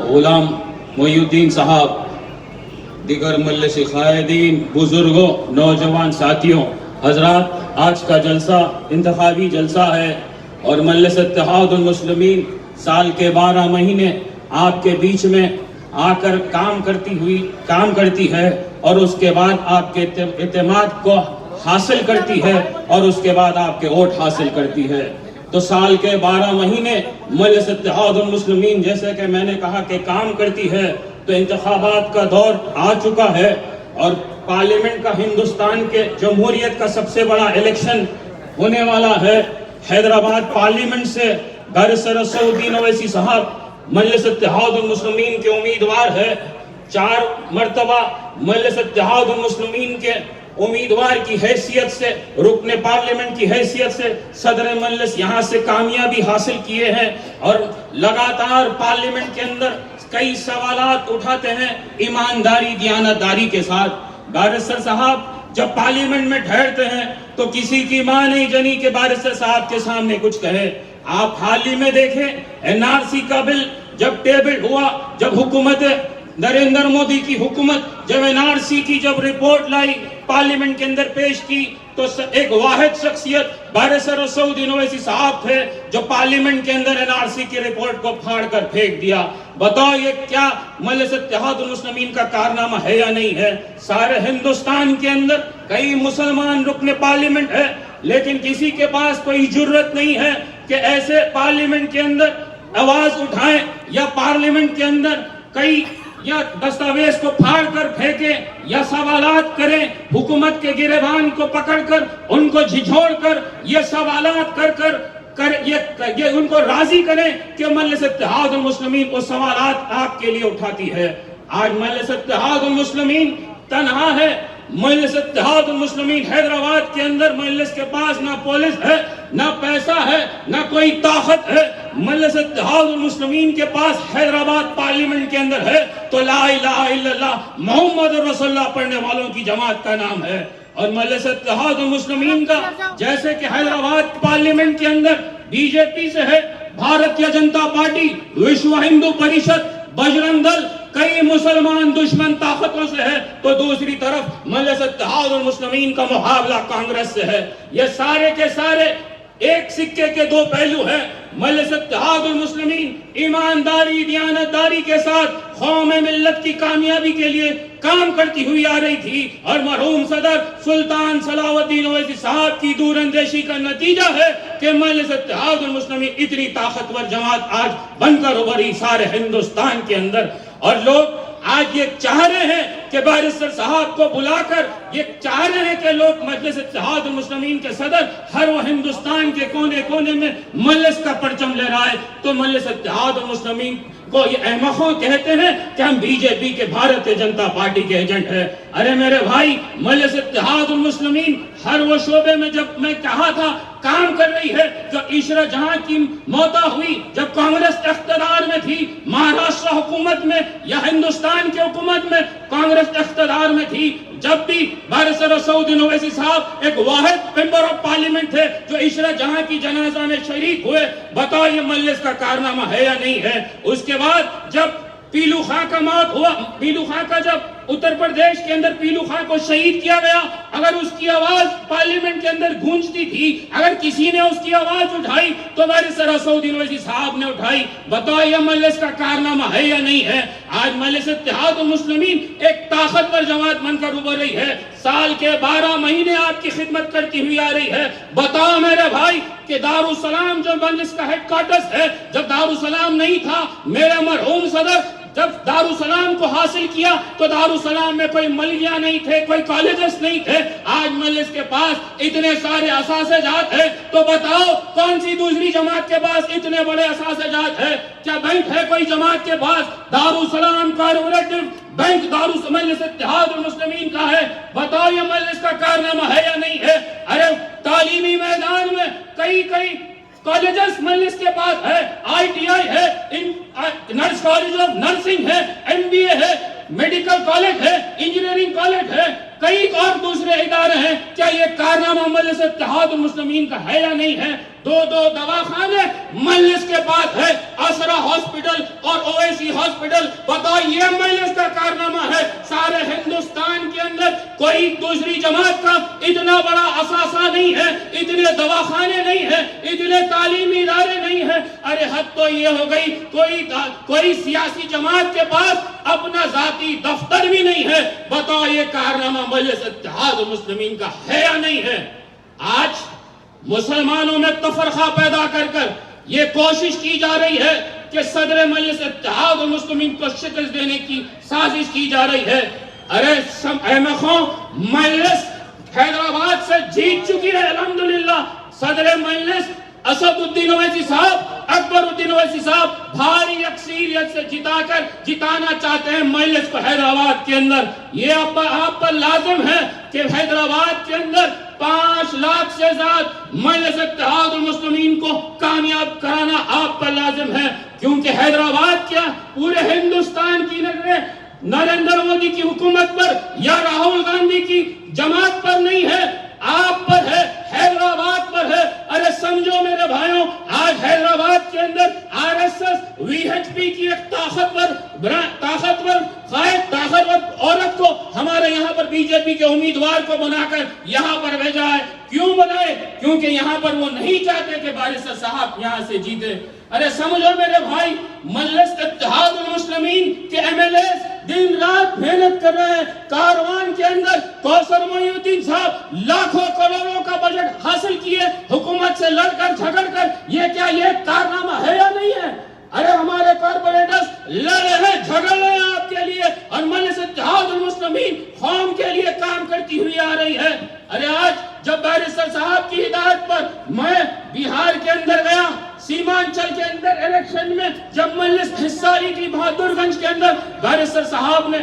غلام محی الدین صاحب، دیگر مجلس قائدین، بزرگوں، نوجوان ساتھیوں، حضرات، آج کا جلسہ انتخابی جلسہ ہے اور مجلس اتحاد المسلمین سال کے 12 مہینے آپ کے بیچ میں آ کر کام کرتی ہے اور اس کے بعد آپ کے اعتماد کو حاصل کرتی ہے اور اس کے بعد آپ کے ووٹ حاصل کرتی ہے۔ تو سال کے 12 مہینے مجلس اتحاد المسلمین جیسے کہ میں نے کہا کہ کام کرتی ہے، تو انتخابات کا دور آ چکا ہے اور پارلیمنٹ کا ہندوستان کے جمہوریت کا سب سے بڑا الیکشن ہونے والا ہے۔ حیدرآباد پارلیمنٹ سے بیرسٹر اسد الدین اویسی صاحب مجلس اتحاد المسلمین کے امیدوار ہے۔ 4 مرتبہ مجلس اتحاد المسلمین کے امیدوار کی حیثیت سے، رکن پارلیمنٹ کی حیثیت سے صدر مجلس یہاں سے کامیابی حاصل کیے ہیں اور لگاتار پارلیمنٹ کے اندر کئی سوالات اٹھاتے ہیں ایمانداری، دیانتداری کے ساتھ۔ بیرسٹر صاحب جب پارلیمنٹ میں ٹھہرتے ہیں تو کسی کی ماں نہیں جنی کہ بیرسٹر صاحب کے سامنے کچھ کہے۔ آپ حال ہی میں دیکھیں NRC کا بل جب ٹیبل ہوا، جب حکومت نریندر مودی کی حکومت جب NRC کی جب رپورٹ لائی، پارلیمنٹ کے اندر پیش کی، تو ایک واحد شخصیت بیرسٹر اسد الدین اویسی صاحب تھے جو پارلیمنٹ کے اندر NRC کی رپورٹ کو پھاڑ کر پھینک دیا۔ بتاؤ یہ کیا مجلس اتحاد المسلمین کا کارنامہ ہے یا نہیں ہے؟ سارے ہندوستان کے اندر کئی مسلمان رکن پارلیمنٹ ہے، لیکن کسی کے پاس کوئی جرت نہیں ہے کہ ایسے پارلیمنٹ کے اندر آواز اٹھائیں یا پارلیمنٹ کے اندر کئی یا دستاویز کو پھاڑ کر پھینکیں یا سوالات کریں، حکومت کے گریبان کو پکڑ کر ان کو جھجھوڑ کر یہ سوالات یہ ان کو راضی کریں کہ مجلس اتحاد المسلمین وہ سوالات آپ کے لیے اٹھاتی ہے۔ آج مجلس اتحاد المسلمین تنہا ہے۔ مجلس اتحاد المسلمین حیدرآباد کے اندر مجلس کے پاس نہ پولیس ہے، نہ پیسہ ہے، نہ کوئی طاقت ہے۔ مجلس اتحاد المسلمین کے پاس حیدرآباد پارلیمنٹ کے اندر ہے تو لا الہ الا اللہ محمد رسول اللہ پڑھنے والوں کی جماعت کا نام ہے۔ اور مجلس اتحاد المسلمین کا جیسے کہ حیدرآباد پارلیمنٹ کے اندر BJP سے ہے، بھارتیہ جنتا پارٹی، وشو ہندو پریشد، بجرنگ دل، کئی مسلمان دشمن طاقتوں سے ہے، تو دوسری طرف مجلس اتحاد المسلمین کا مقابلہ کانگریس سے ہے۔ یہ سارے کے سارے ایک سکے کے 2 پہلو ہیں۔ مجلس اتحاد المسلمین ایمانداری، دیانتداری کے ساتھ قوم ملت کی کامیابی کے لیے کام کرتی ہوئی آ رہی تھی اور مرحوم صدر سلطان صلاح الدین اویسی صاحب کی دور اندیشی کا نتیجہ ہے کہ مجلس اتحاد المسلمین اتنی طاقتور جماعت آج بن کر ابھری سارے ہندوستان کے اندر۔ اور لوگ آج یہ چاہ رہے ہیں کہ بیرسٹر صاحب کو بلا کر یہ چاہ رہے ہیں کہ لوگ مجلس اتحاد المسلمین کے صدر ہر وہ ہندوستان کے کونے کونے میں مجلس کا پرچم لے رہا ہے۔ تو مجلس اتحاد المسلمین کو یہ احمقوں کہتے ہیں کہ ہم BJP کے بھارتیہ جنتا پارٹی کے ایجنٹ ہیں۔ ارے میرے بھائی، مجلس اتحاد المسلمین ہر وہ شعبے میں جب میں کہا تھا کام کر رہی ہے۔ جو عشرہ جہاں کی موت ہوئی جب کانگریس اقتدار میں تھی، مہاراشٹر حکومت میں یا ہندوستان کی حکومت میں کانگریس اقتدار میں تھی، جب بھی بیرسٹر اسد الدین اویسی صاحب ایک واحد ممبر آف پارلیمنٹ تھے جو عشرہ جہاں کی جنازہ میں شریک ہوئے۔ بتاؤ یہ مجلس کا کارنامہ ہے یا نہیں ہے؟ اس کے بعد جب پیلو خان کا موت ہوا، پیلو خان کا جب اتر پردیش کے اندر پیلو خان کو شہید کیا گیا، اگر اس کی آواز پارلیمنٹ کے اندر گونجتی تھی، اگر کسی نے اس کی آواز اٹھائی تو بیرسٹر اسد الدین اویسی صاحب نے اٹھائی۔ بتاؤ یہ مجلس کا کارنامہ ہے یا نہیں ہے؟ آج مجلس اتحاد المسلمین ایک طاقتور جماعت بن کر ابھر رہی ہے، سال کے 12 مہینے آپ کی خدمت کرتی ہوئی آ رہی ہے۔ بتاؤ میرے بھائی کہ دارالسلام جو مجلس کا ہیڈ کوارٹرز ہے، جب دارالسلام نہیں تھا، میرے مرحوم صدر جب دارالسلام کو حاصل کیا تو دارالسلام میں کوئی ملیہ نہیں تھے، کوئی کالجز نہیں تھے۔ آج مجلس کے پاس اتنے سارے اساتذہ جات ہیں، تو بتاؤ کون سی دوسری جماعت کے پاس اتنے بڑے اساتذہ جات ہیں؟ کیا بینک ہے کوئی جماعت کے پاس؟ دارالسلام کارپوریٹو بینک مجلس اتحاد المسلمین کا ہے۔ بتاؤ یہ مجلس کا کارنامہ ہے یا نہیں ہے؟ ارے تعلیمی میدان میں کئی کالجز مجلس کے پاس ہے، ITI ہے، نرس کالج آف نرسنگ ہے، MBA ہے، میڈیکل کالج ہے، انجینئرنگ کالج ہے۔ کئی اور دوسرے ادارے ہیں، کیا یہ کارنامہ مجلس اتحاد المسلمین کا ہے یا نہیں ہے؟ دو دواخانے مجلس کے بعد ہے، اسرا ہاسپٹل اور اویسی ہاسپٹل، بتاؤ یہ مجلس کا کارنامہ ہے؟ سارے ہندوستان کے اندر کوئی دوسری جماعت کا اتنا بڑا اثاثہ نہیں ہے، اتنے دواخانے نہیں ہیں، اتنے تعلیمی ادارے نہیں ہیں۔ ارے حد تو یہ ہو گئی، کوئی سیاسی جماعت کے پاس اپنا ذاتی دفتر بھی نہیں ہے، بتاؤ یہ کارنامہ مجلس اتحاد المسلمین کا ہے یا نہیں ہے؟ آج مسلمانوں میں تفرقہ پیدا کر یہ کوشش کی جا رہی ہے کہ صدر مجلس اتحاد المسلمین کو شکست دینے کی سازش کی جا رہی ہے۔ ارے احمد خان مجلس حیدرآباد سے جیت چکی ہے الحمدللہ۔ صدر مجلس اسد الدین اویسی صاحب، اکبر الدین اویسی صاحب بھاری اکثریت سے جتانا چاہتے ہیں مجلس کو حیدرآباد کے اندر۔ یہ آپ پر لازم ہے کہ حیدرآباد کے اندر 5 لاکھ سے زیادہ مجلس اتحاد المسلمین کو کامیاب کرانا آپ پر لازم ہے، کیونکہ حیدرآباد کیا پورے ہندوستان کی نظریں نریندر مودی کی حکومت پر یا راہل گاندھی کی جماعت پر نہیں ہے، آپ پر ہے، حیدرآباد پر ہے۔ ارے سمجھو میرے بھائیوں، آج حیدرآباد کے اندر R S S V H P کی ایک طاقتور عورت کو ہمارے یہاں پر بی جے پی کے امیدوار کو بنا کر یہاں پر بھیجا ہے۔ کیوں بنائے؟ کیونکہ یہاں پر وہ نہیں چاہتے کہ بارسٹر صاحب یہاں سے جیتے۔ ارے سمجھو میرے بھائی، مجلس اتحاد المسلمین کے ایم ایل اے دن رات محنت کر رہے ہیں۔ کاروان کے اندر کوثر محی الدین صاحب لاکھوں کروڑوں کا بجٹ حاصل کیے حکومت سے لڑ کر جھگڑ کر۔ یہ کیا یہ کارنامہ ہے یا نہیں ہے؟ ارے ہمارے کارپوریٹرز لڑ رہے ہیں، جھگڑ رہے ہیں آپ کے لیے، اور مجلس اتحاد المسلمین قوم کے لیے کام کرتی ہوئی آ رہی ہے۔ ارے آج جب بارسٹر صاحب کی ہدایت پر میں بہار کے اندر گیا، سیمانچل کے اندر الیکشن میں جب مجلس حصہ لی تھی بہادر گنج کے اندر، بارسٹر صاحب نے